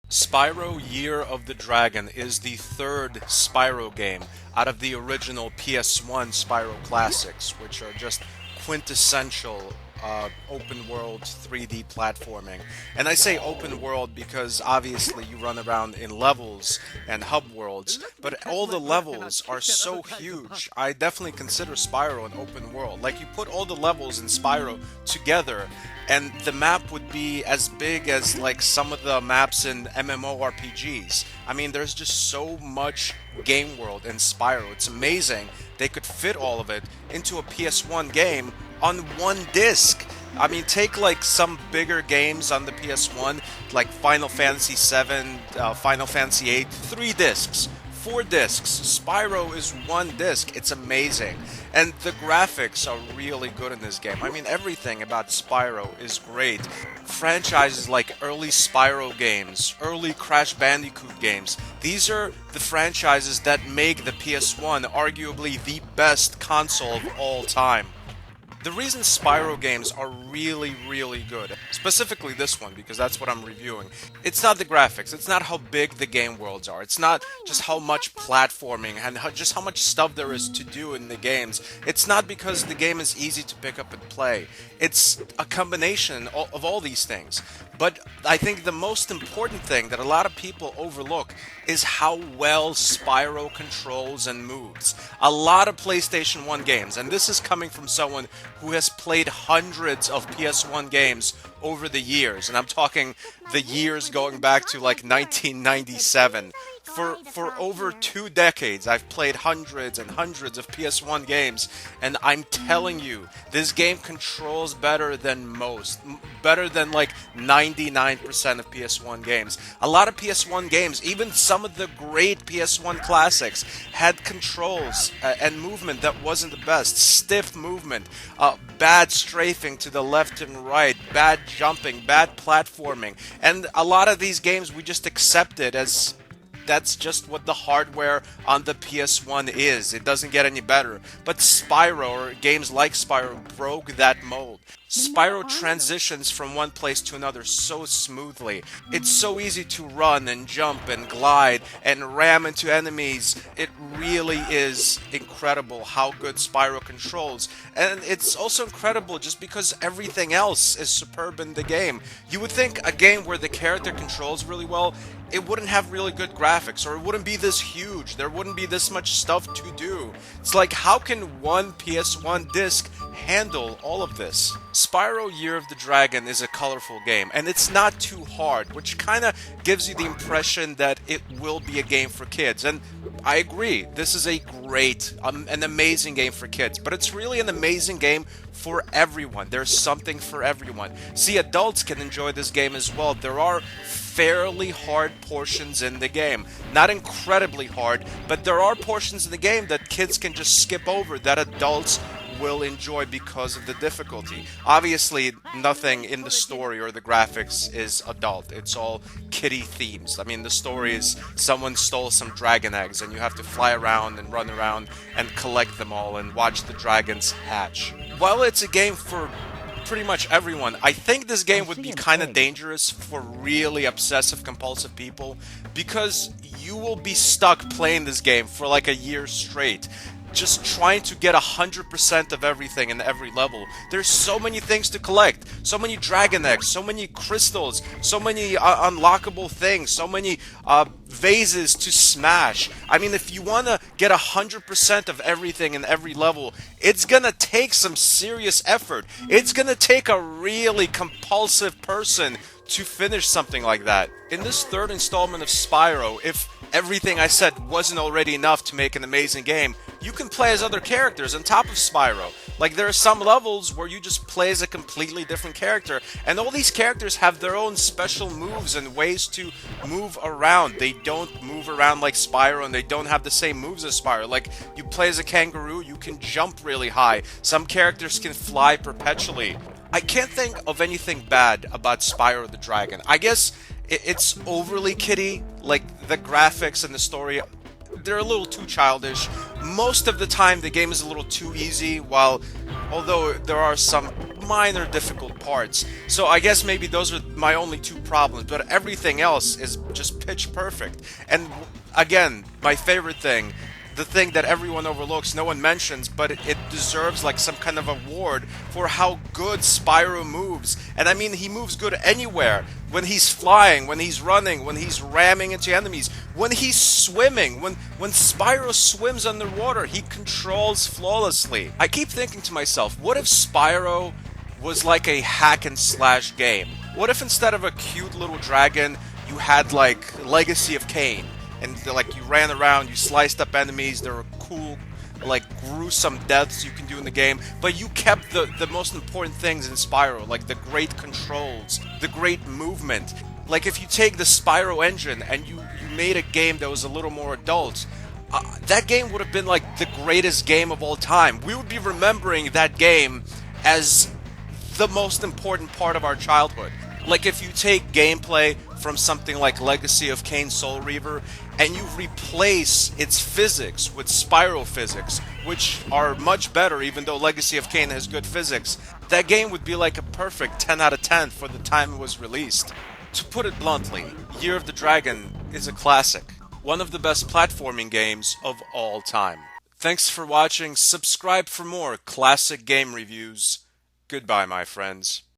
Spyro Year of the Dragon is the third Spyro game out of the original PS1 Spyro classics, which are just quintessential open world 3D platforming. And I say open world because obviously you run around in levels and hub worlds, but all the levels are so huge. I definitely consider Spyro an open world. Like, you put all the levels in Spyro together, and the map would be as big as like some of the maps in MMORPGs. I mean, there's just so much game world in Spyro. It's amazing they could fit all of it into a PS1 game on one disc. I mean, take like some bigger games on the PS1, like Final Fantasy VII, Final Fantasy VIII, 3 discs. 4 discs. Spyro is 1 disc. It's amazing. And the graphics are really good in this game. I mean, everything about Spyro is great. Franchises like early Spyro games, early Crash Bandicoot games, these are the franchises that make the PS1 arguably the best console of all time. The reason Spyro games are really, really good, specifically this one, because that's what I'm reviewing, it's not the graphics, it's not how big the game worlds are, it's not just how much platforming and just how much stuff there is to do in the games. It's not because the game is easy to pick up and play. It's a combination of all these things. But I think the most important thing that a lot of people overlook is how well Spyro controls and moves. A lot of PlayStation 1 games, and this is coming from someone who has played hundreds of PS1 games over the years, and I'm talking the years going back to like 1997. For over 2 decades, I've played hundreds and hundreds of PS1 games, and I'm telling you, this game controls better than most. Better than like 99% of PS1 games. A lot of PS1 games, even some of the great PS1 classics, had controls and movement that wasn't the best. Stiff movement, bad strafing to the left and right, bad jumping, bad platforming. And a lot of these games we just accepted as that's just what the hardware on the PS1 is. It doesn't get any better. But Spyro, or games like Spyro, broke that mold. Spyro transitions from one place to another so smoothly. It's so easy to run and jump and glide and ram into enemies. It really is incredible how good Spyro controls. And it's also incredible just because everything else is superb in the game. You would think a game where the character controls really well, it wouldn't have really good graphics, or it wouldn't be this huge, there wouldn't be this much stuff to do. It's like, how can one PS1 disc handle all of this? Spyro Year of the Dragon is a colorful game, and it's not too hard, which kind of gives you the impression that it will be a game for kids. And I agree, this is a great, an amazing game for kids, but it's really an amazing game for everyone. There's something for everyone. See, adults can enjoy this game as well. There are fairly hard portions in the game. Not incredibly hard, but there are portions in the game that kids can just skip over that adults will enjoy because of the difficulty. Obviously, nothing in the story or the graphics is adult. It's all kiddie themes. I mean, the story is someone stole some dragon eggs and you have to fly around and run around and collect them all and watch the dragons hatch. While it's a game for pretty much everyone, I think this game would be kind of dangerous for really obsessive compulsive people, because you will be stuck playing this game for like a year straight, just trying to get 100% of everything in every level. There's so many things to collect, so many dragon eggs, so many crystals, so many unlockable things, so many vases to smash. I mean, if you want to get 100% of everything in every level, it's gonna take some serious effort. It's gonna take a really compulsive person to finish something like that. In this third installment of Spyro, if everything I said wasn't already enough to make an amazing game, you can play as other characters on top of Spyro. Like, there are some levels where you just play as a completely different character, and all these characters have their own special moves and ways to move around. They don't move around like Spyro, and they don't have the same moves as Spyro. Like, you play as a kangaroo, you can jump really high. Some characters can fly perpetually. I can't think of anything bad about Spyro the Dragon. I guess it's overly kiddie. Like, the graphics and the story, they're a little too childish. Most of the time, the game is a little too easy, although there are some minor difficult parts. So I guess maybe those are my only two problems, but everything else is just pitch perfect. And again, my favorite thing, the thing that everyone overlooks, no one mentions, but it deserves like some kind of award for how good Spyro moves. And I mean, he moves good anywhere. When he's flying, when he's running, when he's ramming into enemies, when he's swimming, when Spyro swims underwater, he controls flawlessly. I keep thinking to myself, what if Spyro was like a hack and slash game? What if instead of a cute little dragon, you had like Legacy of Kain? And like you ran around, you sliced up enemies, there were cool, like gruesome deaths you can do in the game, but you kept the most important things in Spyro, like the great controls, the great movement. Like if you take the Spyro engine and you made a game that was a little more adult, that game would have been like the greatest game of all time. We would be remembering that game as the most important part of our childhood. Like if you take gameplay from something like Legacy of Kain Soul Reaver and you replace its physics with Spyro physics, which are much better even though Legacy of Kain has good physics, that game would be like a perfect 10 out of 10 for the time it was released. To put it bluntly, Year of the Dragon is a classic. One of the best platforming games of all time. Thanks for watching. Subscribe for more classic game reviews. Goodbye, my friends.